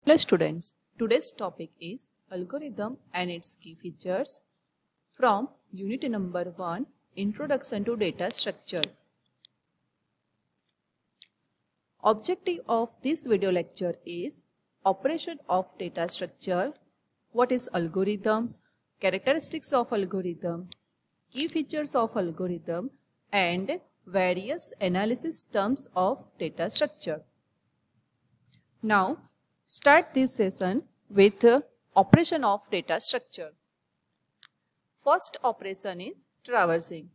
Hello students, today's topic is algorithm and its key features from unit number 1, Introduction to Data Structure. Objective of this video lecture is operation of data structure, what is algorithm, characteristics of algorithm, key features of algorithm and various analysis terms of data structure. Now, start this session with operation of data structure. First operation is traversing.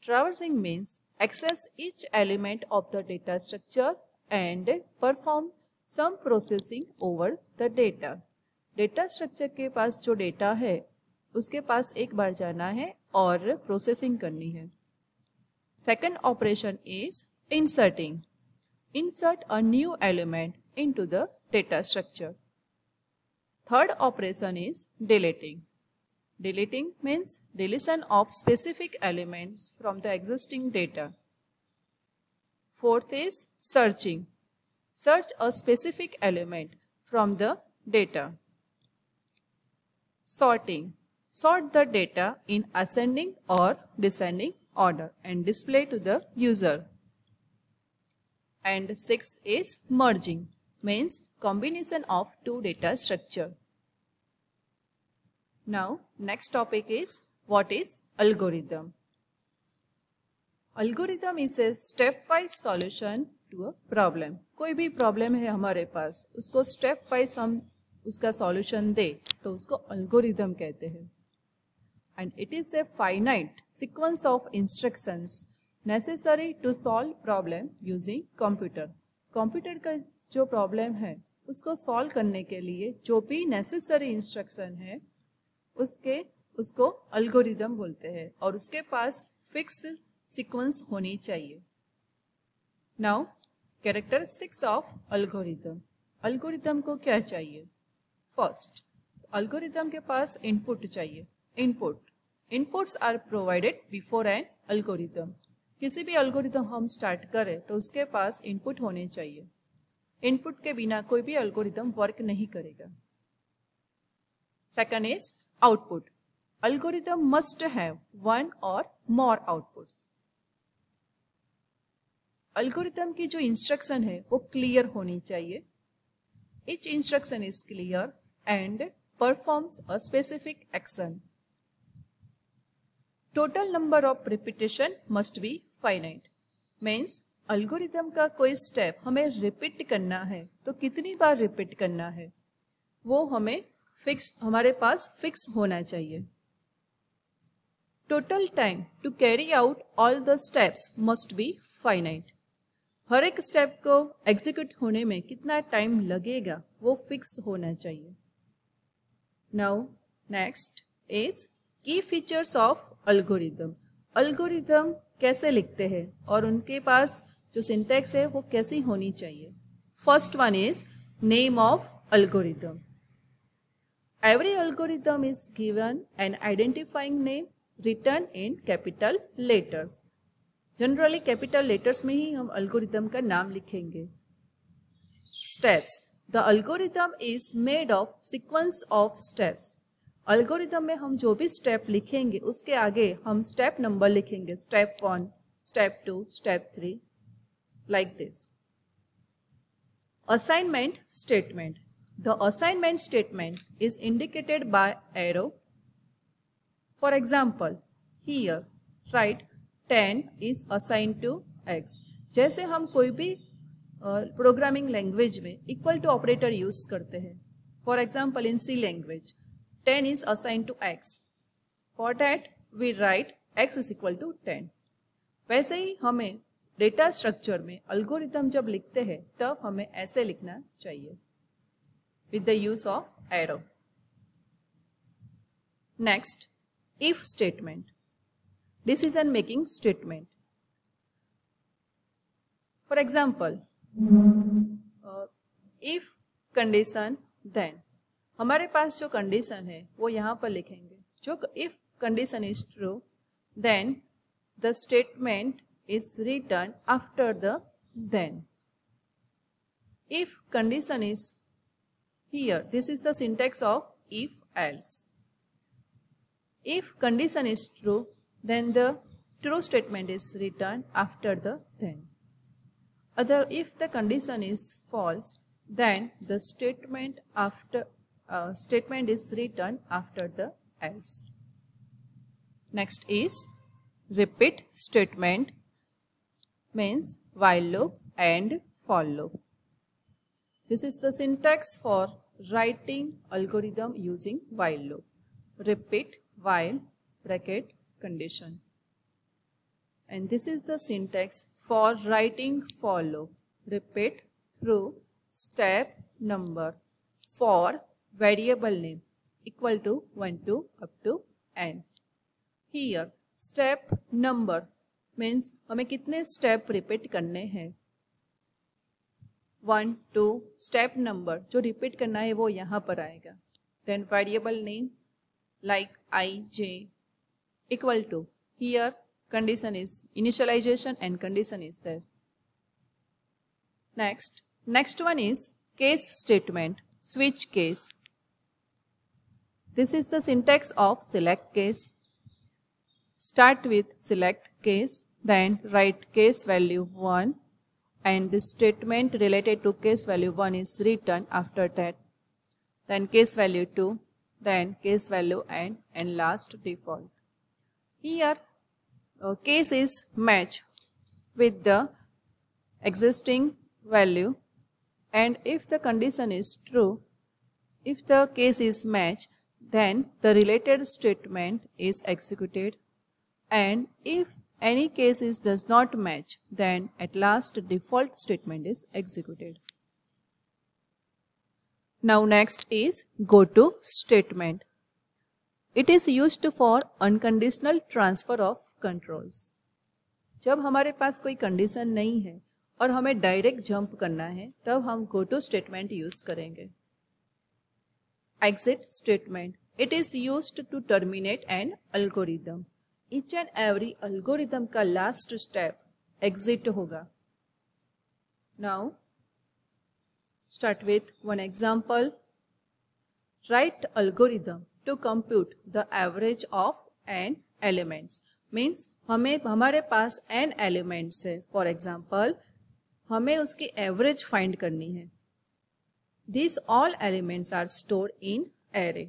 Traversing means access each element of the data structure and perform some processing over the data. Data structure के पास जो data है उसके पास एक बार जाना है और processing करनी है. Second operation is inserting. Insert a new element into the data structure. Third operation is deleting. Deleting means deletion of specific elements from the existing data. Fourth is searching. Search a specific element from the data. Sorting. Sort the data in ascending or descending order and display to the user. And sixth is merging. Means combination of two data structure. Now next topic is what is algorithm. Algorithm is a step-wise solution to a problem. कोई भी problem है हमारे पास, उसको step-wise हम उसका solution दे तो उसको algorithm कहते हैं. And it is a finite sequence of instructions necessary to solve problem using computer. Computer का जो प्रॉब्लम है उसको सॉल्व करने के लिए जो भी नेसेसरी इंस्ट्रक्शन है उसको अल्गोरिदम बोलते हैं और उसके पास फिक्स्ड सीक्वेंस होनी चाहिए. Now characteristics of algorithm. Algorithm को क्या चाहिए? फर्स्ट, अल्गोरिदम के पास इनपुट चाहिए. Inputs are provided before an algorithm. किसी भी अल्गोरिदम हम स्टार्ट करें तो उसके पास इनपुट होने चाहिए. इनपुट के बिना कोई भी एल्गोरिदम वर्क नहीं करेगा. Second is output. Algorithm must have one और मोर आउटपुट्स. एल्गोरिदम की जो इंस्ट्रक्शन है वो क्लियर होनी चाहिए. Each instruction is clear and performs a specific action. Total number of repetition must be finite. Means algorithm का कोई स्टेप हमें रिपीट करना है तो कितनी बार रिपीट करना है वो हमें हमारे पास फिक्स होना चाहिए. Total time to carry out all the steps must be finite. हर एक स्टेप को एग्जीक्यूट होने में कितना टाइम लगेगा वो फिक्स होना चाहिए. नाउ नेक्स्ट इज की फीचर्स ऑफ अल्गोरिदम. अल्गोरिदम कैसे लिखते हैं और उनके पास जो सिंटैक्स है वो कैसी होनी चाहिए. First one is name of algorithm. Every algorithm is given an identifying name written in capital letters. Generally capital letters में ही हम अल्गोरिदम का नाम लिखेंगे. Steps. The algorithm is made of sequence of steps. Algorithm में हम जो भी स्टेप लिखेंगे उसके आगे हम स्टेप नंबर लिखेंगे. Step 1, step 2, step 3 like this. Assignment statement. The assignment statement is indicated by arrow. For example, here write 10 is assigned to x. जैसे हम कोई भी प्रोग्रामिंग लैंग्वेज में इक्वल टू ऑपरेटर यूज करते हैं. For example in C language 10 is assigned to x. For that we write x is equal to 10. वैसे ही हमें data structure में अल्गोरिदम जब लिखते हैं तब हमें ऐसे लिखना चाहिए with the use of arrow. Next, if statement. Decision making statement. For example if condition then. हमारे पास जो कंडीशन है वो यहाँ पर लिखेंगे. जो if condition is true then the statement is written after the then. If condition is Here, this is the syntax of if else. If condition is true, then the true statement is returned after the then. If the condition is false, then the statement is returned after the else. Next is repeat statement, means while loop and for loop. This is the syntax for writing algorithm using while loop. Repeat while bracket condition. And this is the syntax for writing for loop. Repeat through step number for variable name equal to 1 to up to n. Here step number means हमें कितने step repeat करने हैं. 1, 2 step number जो repeat करना है वो यहाँ पर आएगा. Then variable name like I, J equal to, here condition is initialization and condition is there. Next one is case statement, switch case. This is the syntax of select case. Start with select case, then write case value 1 and the statement related to case value 1 is written after that. Then case value 2, then case value n and last default. Here case is match with the existing value, and if the condition is true, if the case is match, then the related statement is executed, and if any case does not match, then at last default statement is executed. Now next is goto statement. It is used for unconditional transfer of controls. जब हमारे पास कोई condition नहीं है और हमें direct jump करना है, तब हम गोटो स्टेटमेंट यूज करेंगे. Exit statement. It is used to terminate an algorithm. Each and every algorithm का लास्ट स्टेप एग्जिट होगा. Now start with one example. Write algorithm to compute the average of n elements. Means हमारे पास n elements है. For example, हमें उसकी average find करनी है. These all elements are stored in array.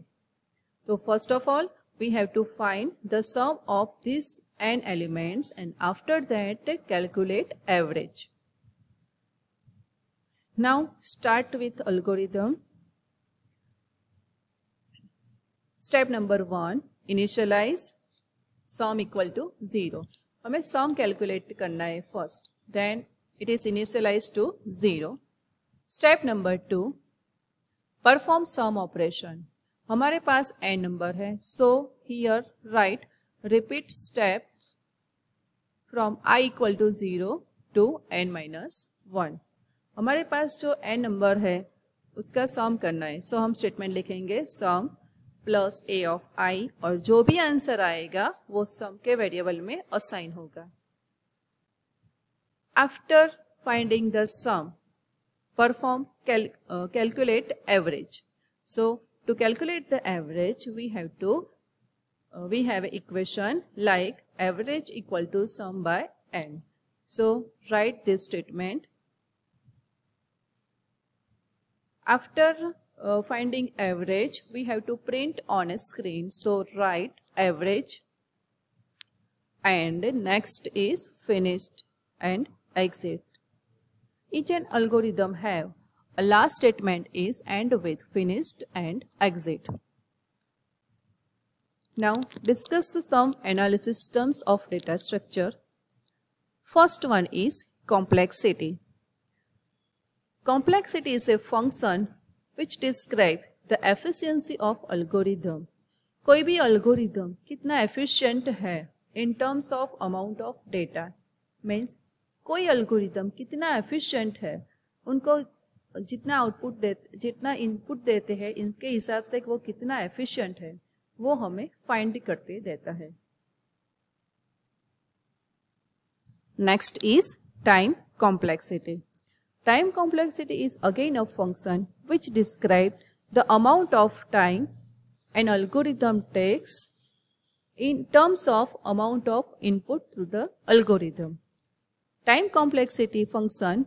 So first of all, we have to find the sum of these n elements and after that calculate average. Now start with algorithm. Step number 1, initialize sum equal to 0. हमें sum calculate करना है first. Then it is initialized to 0. Step number 2, perform sum operation. हमारे पास n number है. So here write repeat step from I equal to 0 to n minus 1. हमारे पास जो n number है उसका सम करना है. सो हम स्टेटमेंट लिखेंगे सम प्लस a ऑफ i और जो भी आंसर आएगा वो सम के वेरिएबल में असाइन होगा. After finding the sum perform calculate average. So to calculate the average we have an equation like average equal to sum by n. So write this statement. After finding average, we have to print on a screen. So write average and next is finished and exit. Each and algorithm have a last statement is end with finished and exit. Now discuss some analysis terms of data structure. First one is complexity. Complexity is a function which describes the efficiency of algorithm. कोई भी algorithm कितना efficient है in terms of amount of data. Means कोई algorithm कितना efficient है, उनको जितना output देते, जितना input देते हैं, इनके हिसाब से वो कितना efficient है, वो हमें find करते देता है. Next is time complexity. Time complexity is again a function which describes the amount of time an algorithm takes in terms of amount of input to the algorithm. Time complexity function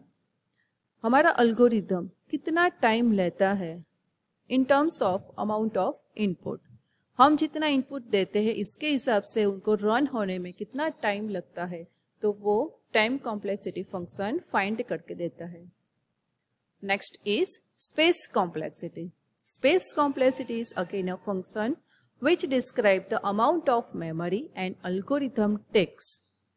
हमारा algorithm कितना time लेता है in terms of amount of input. हम जितना input देते हैं इसके हिसाब से उनको रन होने में कितना टाइम लगता है, तो वो टाइम कॉम्प्लेक्सिटी फंक्शन फाइंड करके देता है. Next is space complexity. Space complexity is again a function which describe the amount of memory an algorithm takes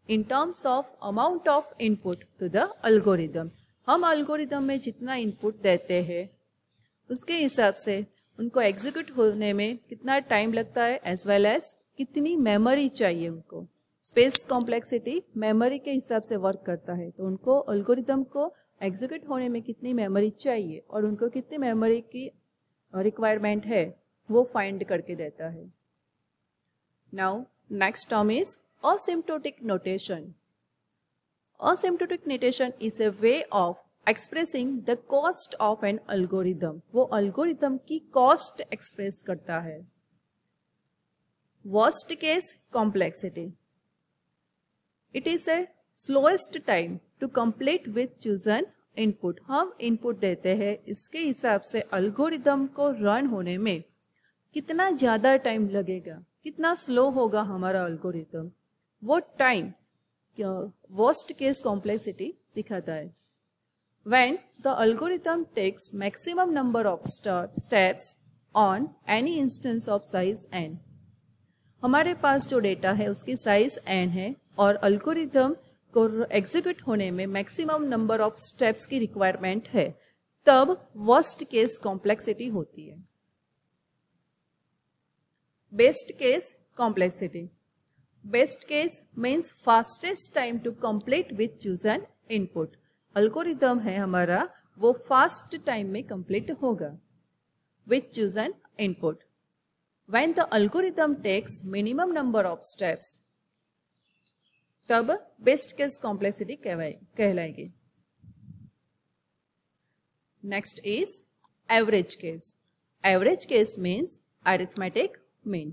in terms of amount of input to the algorithm. हम algorithm में जितना input देते हैं उसके हिसाब से उनको execute होने में कितना time लगता है as well as कितनी memory चाहिए उनको. Space complexity memory के हिसाब से work करता है, तो उनको algorithm को execute होने में कितनी memory चाहिए और उनको कितनी memory की requirement है वो फाइंड करके देता है. Now next term is asymptotic notation. Asymptotic notation is a way of expressing the cost of an algorithm. वो अल्गोरिदम की कॉस्ट एक्सप्रेस करता है. Worst case complexity. It is a slowest time to complete with chosen input. हम input देते हैं, इसके हिसाब से अल्गोरिदम को रन होने में कितना ज़्यादा टाइम लगेगा, कितना स्लो होगा हमारा अल्गोरिथम, वो टाइम वर्स्ट केस कॉम्प्लेक्सिटी दिखाता है. When the algorithm takes maximum number of steps on any instance of size n. हमारे पास जो डेटा है उसकी साइज n है और अल्गोरिथम को एग्जीक्यूट होने में मैक्सिमम नंबर ऑफ स्टेप्स की रिक्वायरमेंट है, तब वर्स्ट केस कॉम्प्लेक्सिटी होती है. Best case complexity. Best case means fastest time to complete with chosen input. Algorithm है हमारा वो फास्ट टाइम में कंप्लीट होगा with chosen input. When the algorithm takes minimum number of steps, तब best case complexity कहलाएगी. Next is average case. Average case means arithmetic mean.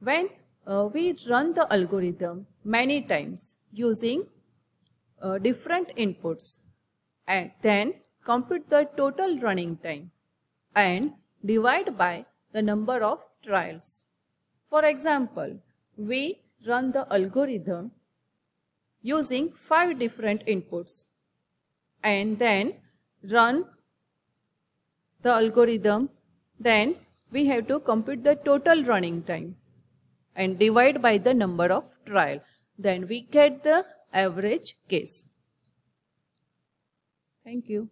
When we run the algorithm many times using different inputs and then compute the total running time and divide by the number of trials. For example, we run the algorithm using 5 different inputs and then run the algorithm, then we have to compute the total running time and divide by the number of trial. Then we get the average case. Thank you.